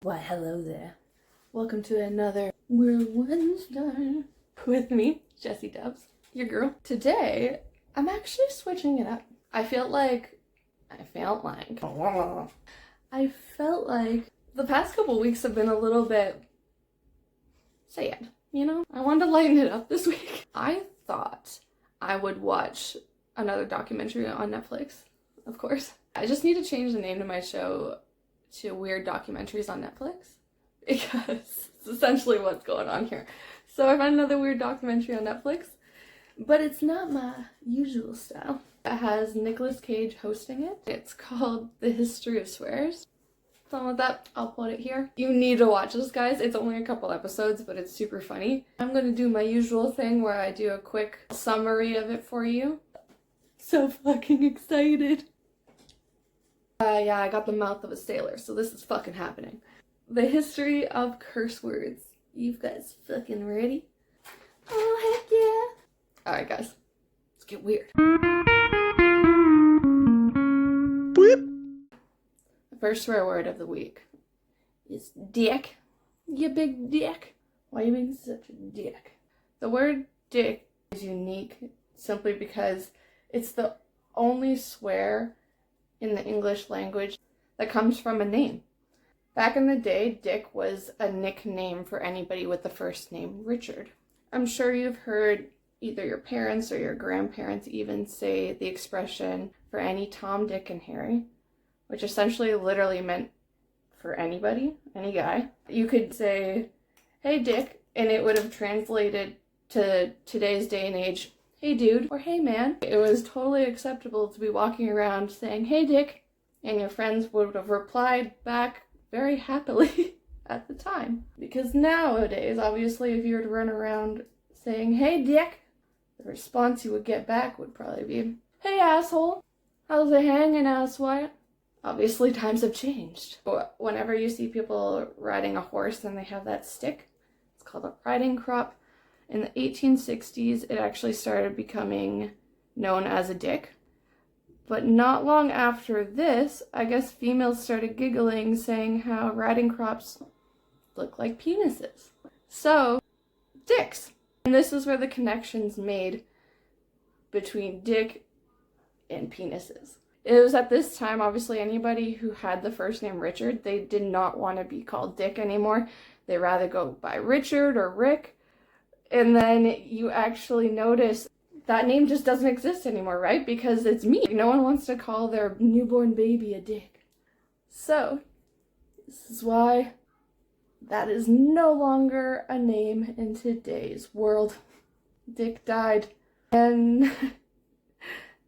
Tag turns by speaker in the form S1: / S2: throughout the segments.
S1: Why, hello there. Welcome to another We're Wednesday with me, JessieDubz, your girl. Today, I'm actually switching it up. I felt like the past couple weeks have been a little bit sad, you know? I wanted to lighten it up this week. I thought I would watch another documentary on Netflix, of course. I just need to change the name to my show to Weird Documentaries on Netflix, because it's essentially what's going on here. So I found another weird documentary on Netflix, but it's not my usual style. It has Nicolas Cage hosting it. It's called The History of Swears. Something like that. I'll put it here. You need to watch this, guys. It's only a couple episodes, but it's super funny. I'm gonna do my usual thing where I do a quick summary of it for you. So fucking excited. Yeah, I got the mouth of a sailor, so this is fucking happening. The history of curse words. You guys fucking ready? Oh, heck yeah. Alright, guys. Let's get weird. Boop. The first swear word of the week is dick. You big dick. Why are you being such a dick? The word dick is unique simply because it's the only swear in the English language that comes from a name. Back in the day, Dick was a nickname for anybody with the first name Richard. I'm sure you've heard either your parents or your grandparents even say the expression for any Tom, Dick, and Harry, which essentially literally meant for anybody, any guy. You could say, hey Dick, and it would have translated to today's day and age, hey dude, or hey man. It was totally acceptable to be walking around saying, hey Dick, and your friends would have replied back very happily at the time. Because nowadays, obviously, if you were to run around saying, hey Dick, the response you would get back would probably be, hey asshole, how's it hanging, asswipe? Obviously, times have changed. Whenever you see people riding a horse and they have that stick, it's called a riding crop. In the 1860s, it actually started becoming known as a dick. But not long after this, I guess females started giggling, saying how riding crops look like penises. So, dicks. And this is where the connection's made between dick and penises. It was at this time, obviously, anybody who had the first name Richard, they did not want to be called Dick anymore. They'd rather go by Richard or Rick. And then you actually notice that name just doesn't exist anymore, right? Because it's me. No one wants to call their newborn baby a dick. So, this is why that is no longer a name in today's world. Dick died. And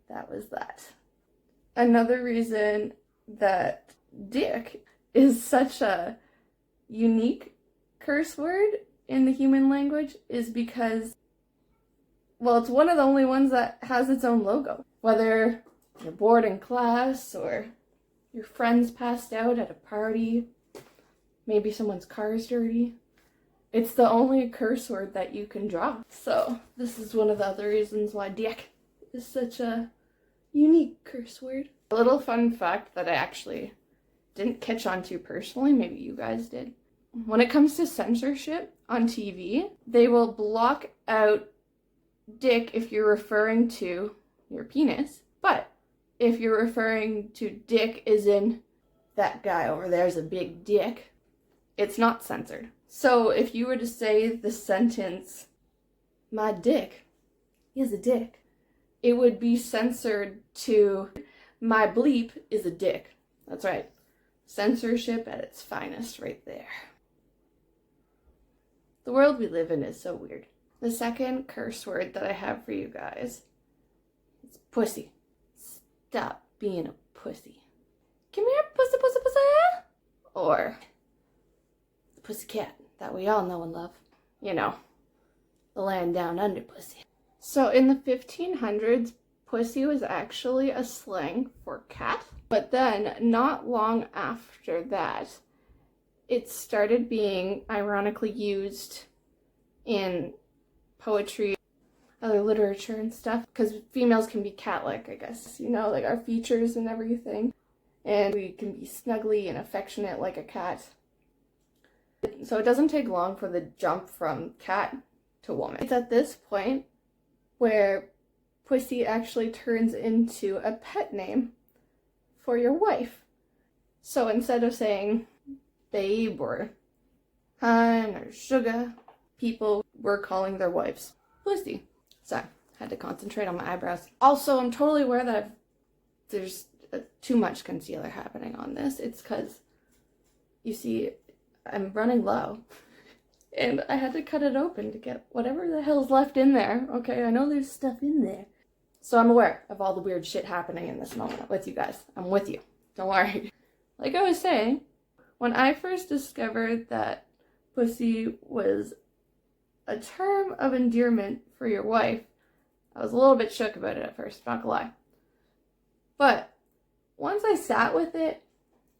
S1: that was that. Another reason that dick is such a unique curse word in the human language is because, well, it's one of the only ones that has its own logo. Whether you're bored in class or your friends passed out at a party, maybe someone's car is dirty, it's the only curse word that you can draw. So this is one of the other reasons why dick is such a unique curse word. A little fun fact that I actually didn't catch on to personally, maybe you guys did. When it comes to censorship on TV, they will block out dick if you're referring to your penis, but if you're referring to dick as in that guy over there's a big dick, it's not censored. So if you were to say the sentence, my dick is a dick, it would be censored to my bleep is a dick. That's right. Censorship at its finest right there. The world we live in is so weird. The second curse word that I have for you guys is pussy. Stop being a pussy. Come here, pussy, pussy, pussy. Or the pussycat that we all know and love. You know, the land down under pussy. So in the 1500s, pussy was actually a slang for cat. But then, not long after that, it started being ironically used in poetry, other literature and stuff, because females can be cat-like, I guess, you know, like our features and everything, and we can be snuggly and affectionate like a cat. So it doesn't take long for the jump from cat to woman. It's at this point where pussy actually turns into a pet name for your wife. So instead of saying babe or hun or sugar, people were calling their wives pussy. So I had to concentrate on my eyebrows. Also, I'm totally aware that there's too much concealer happening on this. It's because, you see, I'm running low. And I had to cut it open to get whatever the hell's left in there. Okay, I know there's stuff in there. So I'm aware of all the weird shit happening in this moment with you guys. I'm with you. Don't worry. Like I was saying, when I first discovered that pussy was a term of endearment for your wife, I was a little bit shook about it at first, not gonna lie. But once I sat with it,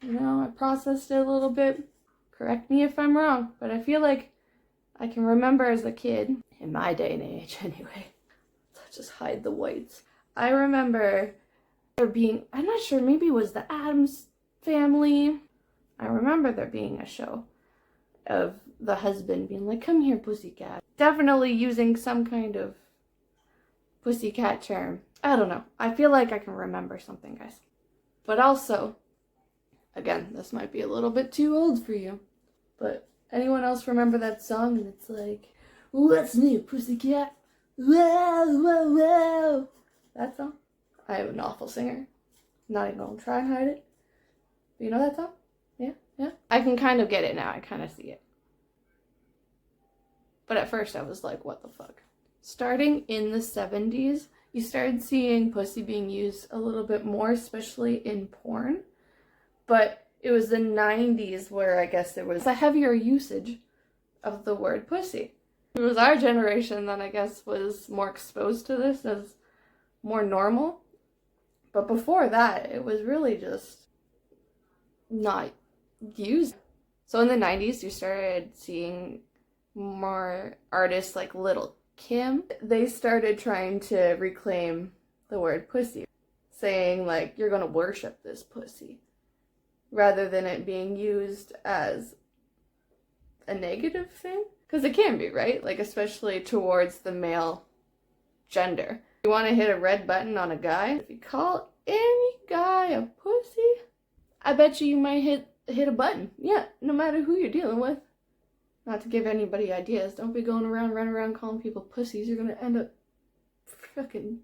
S1: I processed it a little bit. Correct me if I'm wrong, but I feel like I can remember as a kid, in my day and age anyway, let's just hide the whites. I remember there being, I'm not sure, maybe it was the Addams Family. I remember there being a show of the husband being like, come here, pussycat. Definitely using some kind of pussycat term. I don't know. I feel like I can remember something, guys. But also, again, this might be a little bit too old for you, but anyone else remember that song? And it's like, what's new, pussycat? Whoa, whoa, whoa. That song? I am an awful singer. I'm not even gonna try and hide it. But you know that song? Yeah. I can kind of get it now. I kind of see it. But at first I was like, what the fuck? Starting in the 70s, you started seeing pussy being used a little bit more, especially in porn. But it was the 90s where I guess there was a heavier usage of the word pussy. It was our generation that I guess was more exposed to this as more normal. But before that, it was really just not used. So in the 90s, you started seeing more artists like Little Kim. They started trying to reclaim the word pussy, saying like, you're gonna worship this pussy, rather than it being used as a negative thing. Because it can be, right? Like, especially towards the male gender. You want to hit a red button on a guy? If you call any guy a pussy, I bet you might hit a button. Yeah, no matter who you're dealing with. Not to give anybody ideas. Don't be running around calling people pussies. You're gonna end up fucking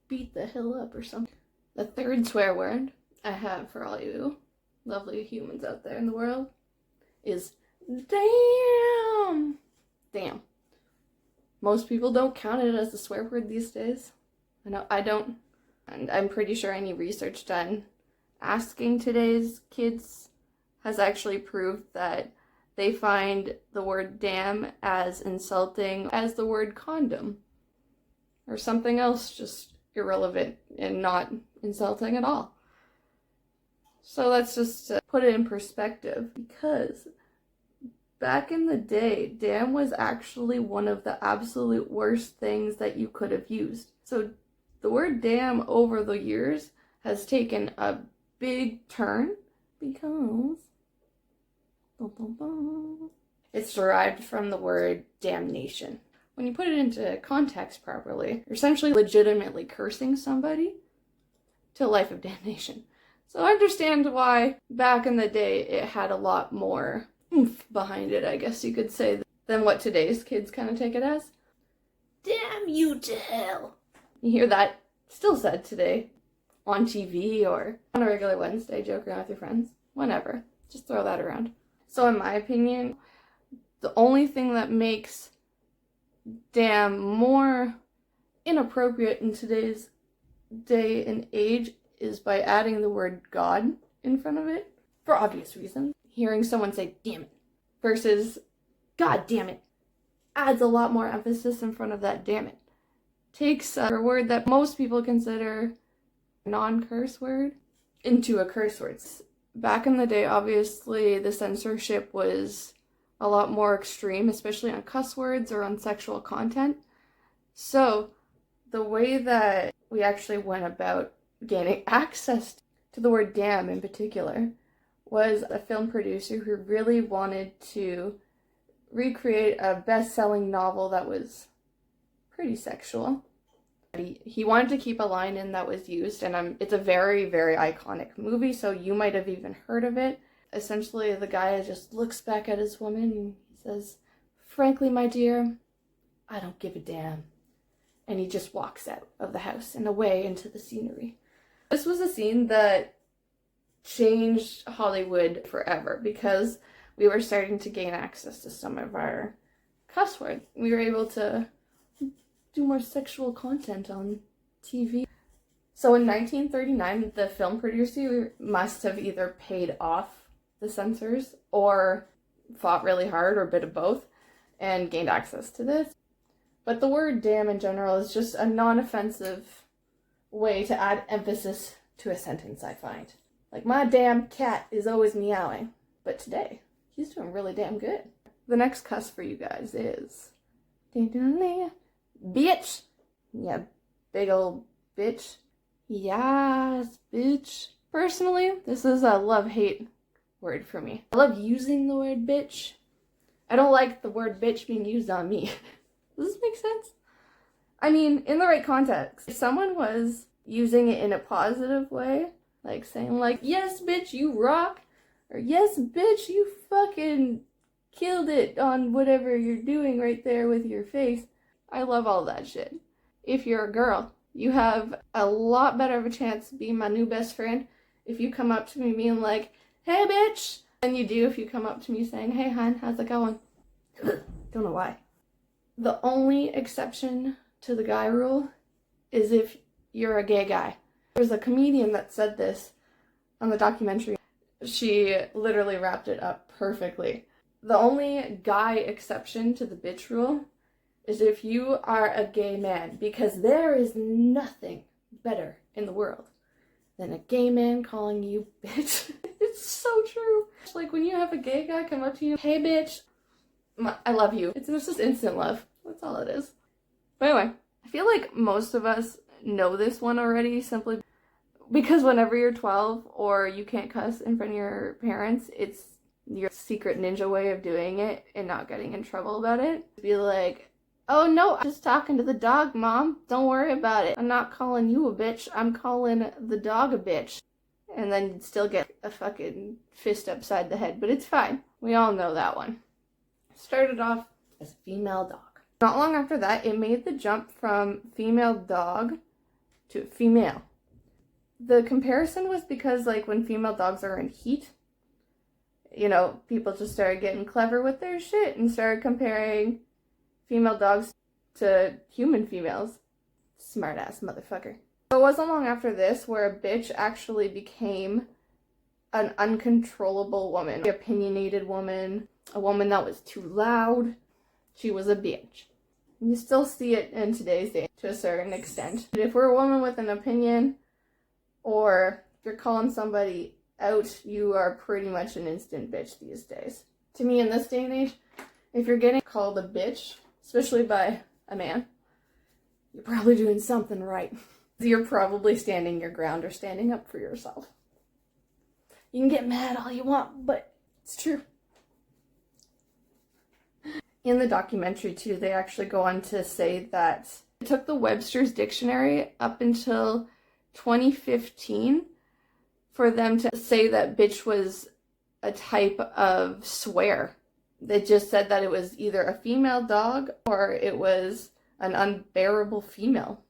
S1: beat the hell up or something. The third swear word I have for all you lovely humans out there in the world is damn. Damn. Most people don't count it as a swear word these days. I know I don't. And I'm pretty sure any research done asking today's kids has actually proved that they find the word damn as insulting as the word condom. Or something else just irrelevant and not insulting at all. So let's just put it in perspective, because back in the day, damn was actually one of the absolute worst things that you could have used. So the word damn over the years has taken a big turn because it's derived from the word damnation. When you put it into context properly, you're essentially legitimately cursing somebody to a life of damnation. So I understand why back in the day it had a lot more oomph behind it, I guess you could say, than what today's kids kind of take it as. Damn you to hell. You hear that still said today on TV or on a regular Wednesday, joke around with your friends, whenever. Just throw that around. So in my opinion, the only thing that makes damn more inappropriate in today's day and age is by adding the word God in front of it, for obvious reasons. Hearing someone say damn it versus God damn it adds a lot more emphasis in front of that damn it. Takes a word that most people consider a non-curse word into a curse word. Back in the day, obviously, the censorship was a lot more extreme, especially on cuss words or on sexual content. So the way that we actually went about gaining access to the word damn in particular was a film producer who really wanted to recreate a best-selling novel that was pretty sexual. He wanted to keep a line in that was used, and it's a very, very iconic movie, so you might have even heard of it. Essentially, the guy just looks back at his woman and he says, "Frankly, my dear, I don't give a damn." And he just walks out of the house and away into the scenery. This was a scene that changed Hollywood forever because we were starting to gain access to some of our cuss words. We were able to do more sexual content on TV. So in 1939, the film producer must have either paid off the censors or fought really hard or a bit of both and gained access to this. But the word damn in general is just a non-offensive way to add emphasis to a sentence, I find. Like, my damn cat is always meowing. But today, he's doing really damn good. The next cuss for you guys is bitch. Yeah, big old bitch. Yes, bitch. Personally, this is a love-hate word for me. I love using the word bitch. I don't like the word bitch being used on me. Does this make sense? I mean, in the right context. If someone was using it in a positive way, like saying like, yes, bitch, you rock, or yes, bitch, you fucking killed it on whatever you're doing right there with your face. I love all that shit. If you're a girl, you have a lot better of a chance being my new best friend if you come up to me being like, hey, bitch, than you do if you come up to me saying, hey, hon, how's it going? Don't know why. The only exception to the guy rule is if you're a gay guy. There's a comedian that said this on the documentary. She literally wrapped it up perfectly. The only guy exception to the bitch rule is if you are a gay man, because there is nothing better in the world than a gay man calling you bitch. It's so true. Like when you have a gay guy come up to you, hey bitch, I love you. It's just instant love. That's all it is. But anyway, I feel like most of us know this one already simply because whenever you're 12 or you can't cuss in front of your parents, it's your secret ninja way of doing it and not getting in trouble about it. Be like, oh no, I'm just talking to the dog, Mom. Don't worry about it. I'm not calling you a bitch. I'm calling the dog a bitch. And then you'd still get a fucking fist upside the head, but it's fine. We all know that one. Started off as female dog. Not long after that, it made the jump from female dog to female. The comparison was because, like, when female dogs are in heat, you know, people just started getting clever with their shit and started comparing female dogs to human females. Smart ass motherfucker. So it wasn't long after this where a bitch actually became an uncontrollable woman, an opinionated woman, a woman that was too loud. She was a bitch. You still see it in today's day to a certain extent. If we're a woman with an opinion, or if you're calling somebody out, you are pretty much an instant bitch these days. To me, in this day and age, if you're getting called a bitch, especially by a man, you're probably doing something right. You're probably standing your ground or standing up for yourself. You can get mad all you want, but it's true. In the documentary, too, they actually go on to say that it took the Webster's Dictionary up until 2015 for them to say that bitch was a type of swear. They just said that it was either a female dog or it was an unbearable female.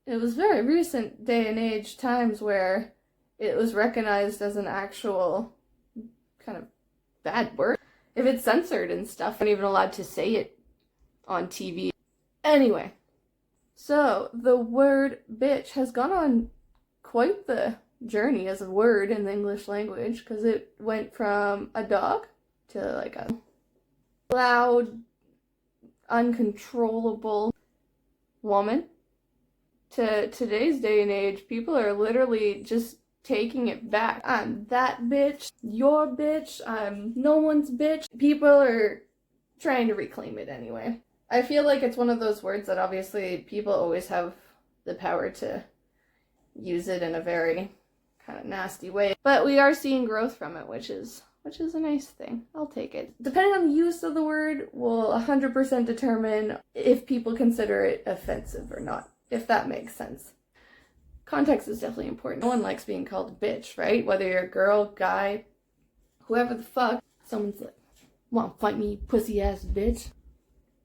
S1: It was very recent day and age times where it was recognized as an actual kind of bad word. If it's censored and stuff, I'm not even allowed to say it on TV. Anyway, so the word bitch has gone on quite the journey as a word in the English language, because it went from a dog to like a loud, uncontrollable woman. To today's day and age, people are literally just taking it back. I'm that bitch, your bitch, I'm no one's bitch. People are trying to reclaim it anyway. I feel like it's one of those words that obviously people always have the power to use it in a very kind of nasty way. But we are seeing growth from it, which is a nice thing. I'll take it. Depending on the use of the word will 100% determine if people consider it offensive or not, if that makes sense. Context is definitely important. No one likes being called a bitch, right? Whether you're a girl, guy, whoever the fuck, someone's like, wanna fight me, pussy ass bitch?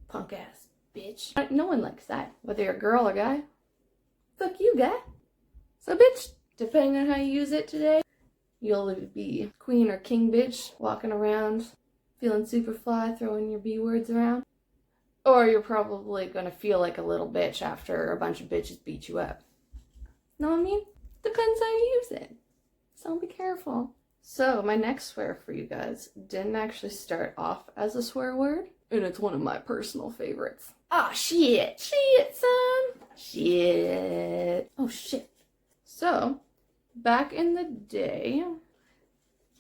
S1: Punk ass bitch. No one likes that. Whether you're a girl or guy. Fuck you, guy. So bitch, depending on how you use it today, you'll be queen or king bitch, walking around, feeling super fly, throwing your B words around. Or you're probably gonna feel like a little bitch after a bunch of bitches beat you up. Know what I mean? Depends how you use it. So be careful. So my next swear for you guys didn't actually start off as a swear word, and it's one of my personal favorites. Ah, shit. Shit, son. Shit. Oh, shit. So, back in the day,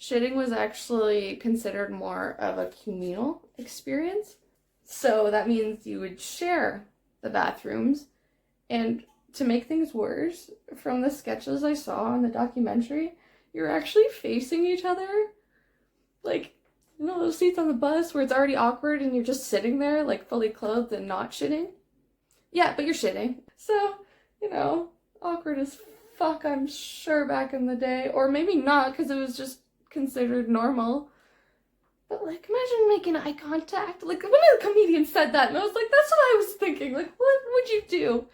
S1: shitting was actually considered more of a communal experience. So that means you would share the bathrooms. And to make things worse, from the sketches I saw in the documentary, you're actually facing each other. Like, you know those seats on the bus where it's already awkward and you're just sitting there, like, fully clothed and not shitting? Yeah, but you're shitting. So, you know, awkward as fuck, I'm sure, back in the day. Or maybe not, because it was just considered normal. But, like, imagine making eye contact. Like, one of the comedians said that, and I was like, that's what I was thinking. Like, what would you do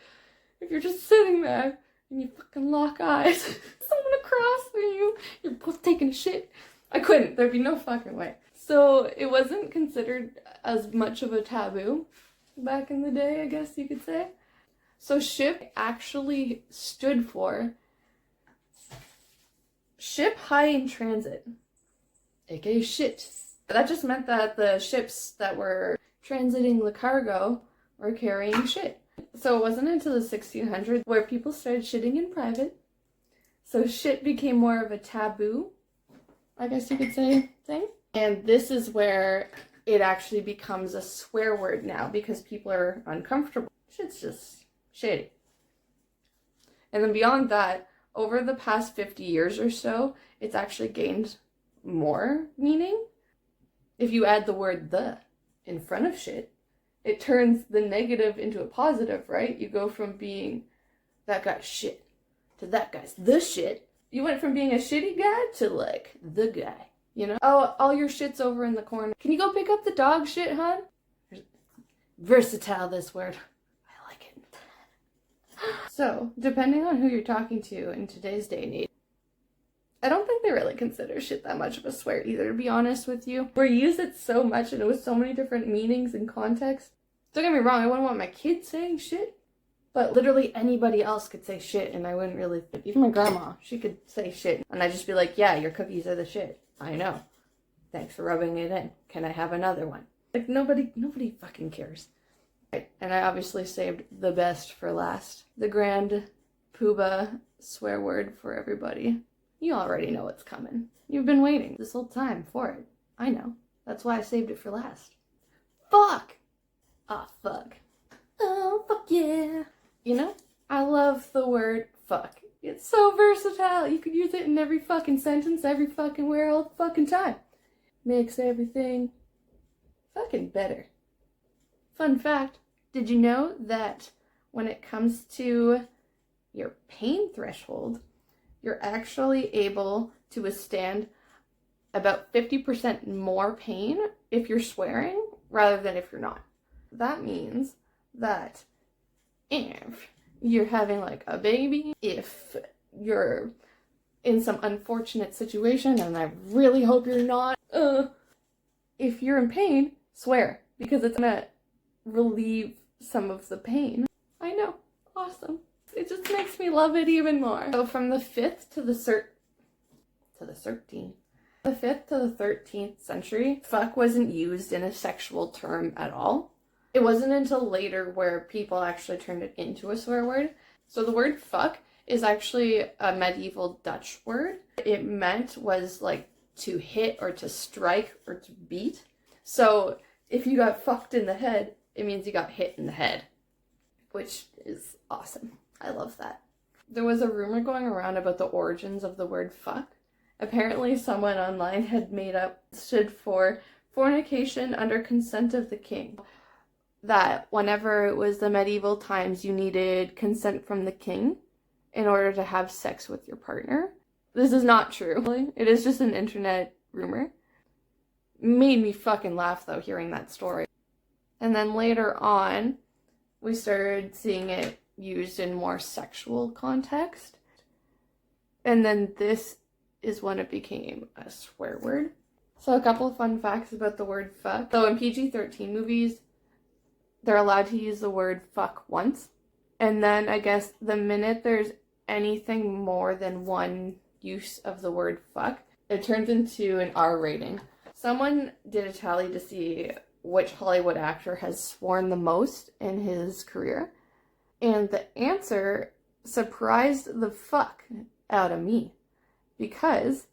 S1: if you're just sitting there and you fucking lock eyes? Someone across from you, you're both taking a shit. I couldn't. There'd be no fucking way. So it wasn't considered as much of a taboo back in the day, I guess you could say. So SHIP actually stood for Ship High in Transit, aka shit. That just meant that the ships that were transiting the cargo were carrying shit. So it wasn't until the 1600s where people started shitting in private. So shit became more of a taboo, I guess you could say, thing. And this is where it actually becomes a swear word now because people are uncomfortable. Shit's just shitty. And then beyond that, over the past 50 years or so, it's actually gained more meaning. If you add the word the in front of shit, it turns the negative into a positive, right? You go from being that guy's shit to that guy's the shit. You went from being a shitty guy to, like, the guy, you know? Oh, all your shit's over in the corner. Can you go pick up the dog shit, hon? Versatile, this word. I like it. So, depending on who you're talking to in today's day and age, I don't think they really consider shit that much of a swear either, to be honest with you. We use it so much and with so many different meanings and contexts. Don't get me wrong, I wouldn't want my kids saying shit. But literally anybody else could say shit and I wouldn't really... Even my grandma, she could say shit. And I'd just be like, yeah, your cookies are the shit. I know. Thanks for rubbing it in. Can I have another one? Like, nobody fucking cares. Right. And I obviously saved the best for last. The grand poobah swear word for everybody. You already know what's coming. You've been waiting this whole time for it. I know. That's why I saved it for last. Fuck! Ah, fuck. Oh, fuck yeah. You know, I love the word fuck. It's so versatile. You could use it in every fucking sentence, every fucking where, all the fucking time. Makes everything fucking better. Fun fact, did you know that when it comes to your pain threshold, you're actually able to withstand about 50% more pain if you're swearing rather than if you're not? That means that if you're having like a baby, if you're in some unfortunate situation, and I really hope you're not, if you're in pain, swear, because it's gonna relieve some of the pain. I know, awesome. It just makes me love it even more. So from the 5th to the 13th century, fuck wasn't used in a sexual term at all. It wasn't until later where people actually turned it into a swear word. So the word fuck is actually a medieval Dutch word. It was like to hit or to strike or to beat. So if you got fucked in the head, it means you got hit in the head, which is awesome. I love that. There was a rumor going around about the origins of the word fuck. Apparently someone online had made up, stood for fornication under consent of the king. That whenever it was the medieval times, you needed consent from the king in order to have sex with your partner. This is not true. It is just an internet rumor. Made me fucking laugh though, hearing that story. And then later on, we started seeing it used in more sexual context. And then this is when it became a swear word. So a couple of fun facts about the word fuck. So in PG-13 movies, they're allowed to use the word fuck once. And then I guess the minute there's anything more than one use of the word fuck, it turns into an R rating. Someone did a tally to see which Hollywood actor has sworn the most in his career. And the answer surprised the fuck out of me. Because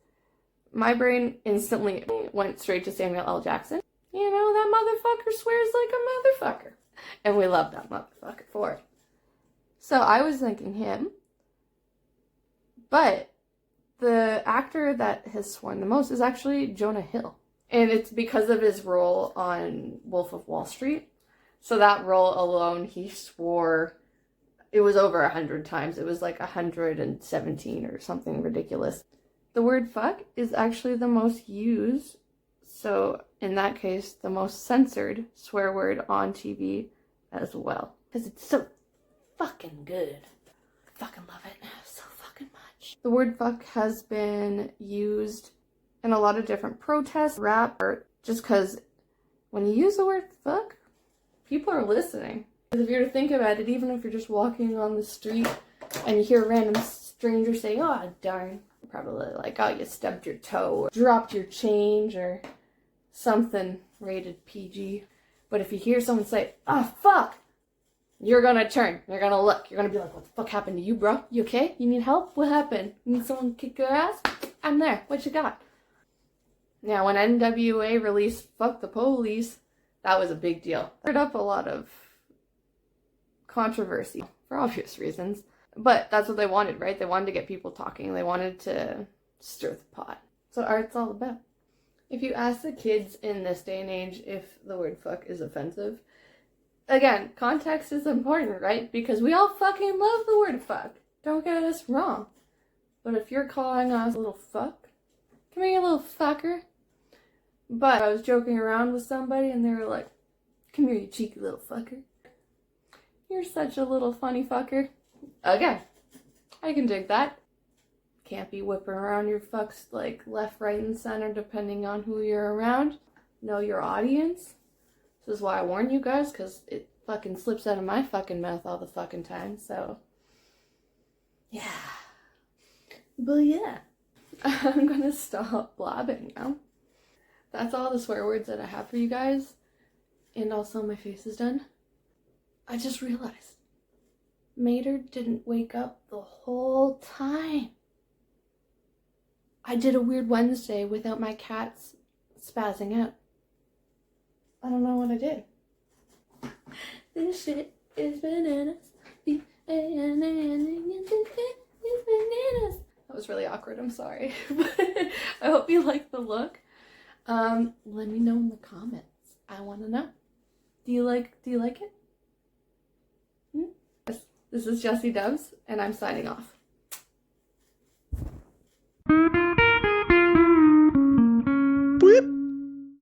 S1: my brain instantly went straight to Samuel L. Jackson. You know, that motherfucker swears like a motherfucker. And we love that motherfucker for it. So I was thinking him. But the actor that has sworn the most is actually Jonah Hill. And it's because of his role on Wolf of Wall Street. So that role alone, he swore, it was over 100 times. It was like 117 or something ridiculous. The word fuck is actually the most used, so in that case, the most censored swear word on TV as well. Because it's so fucking good. I fucking love it so fucking much. The word fuck has been used in a lot of different protests, rap, or just because when you use the word fuck, people are listening. Because if you're to think about it, even if you're just walking on the street and you hear a random stranger say, "Oh, darn," you're probably like, "Oh, you stubbed your toe," or dropped your change, or something rated PG. But if you hear someone say, "Oh, fuck," you're gonna turn, you're gonna look, you're gonna be like, "What the fuck happened to you, bro? You okay? You need help? What happened? You need someone to kick your ass? I'm there. What you got?" Now, when NWA released Fuck the Police, that was a big deal. Stirred up a lot of controversy for obvious reasons. But that's what they wanted, right? They wanted to get people talking. They wanted to stir the pot. So art's all about. If you ask the kids in this day and age if the word fuck is offensive, again, context is important, right? Because we all fucking love the word fuck. Don't get us wrong. But if you're calling us a little fuck, come here, you little fucker. But I was joking around with somebody and they were like, "Come here, you cheeky little fucker. You're such a little funny fucker." Again, I can dig that. Can't be whipping around your fucks like left, right, and center depending on who you're around. Know your audience. This is why I warn you guys, because it fucking slips out of my fucking mouth all the fucking time, so. Yeah. But yeah. I'm gonna stop blabbing now. That's all the swear words that I have for you guys. And also my face is done. I just realized Mater didn't wake up the whole time. I did a weird Wednesday without my cats spazzing out. I don't know what I did. This shit is bananas. That was really awkward, I'm sorry. I hope you like the look. Let me know in the comments. I want to know. Do you like it? This is JessieDubz, and I'm signing off.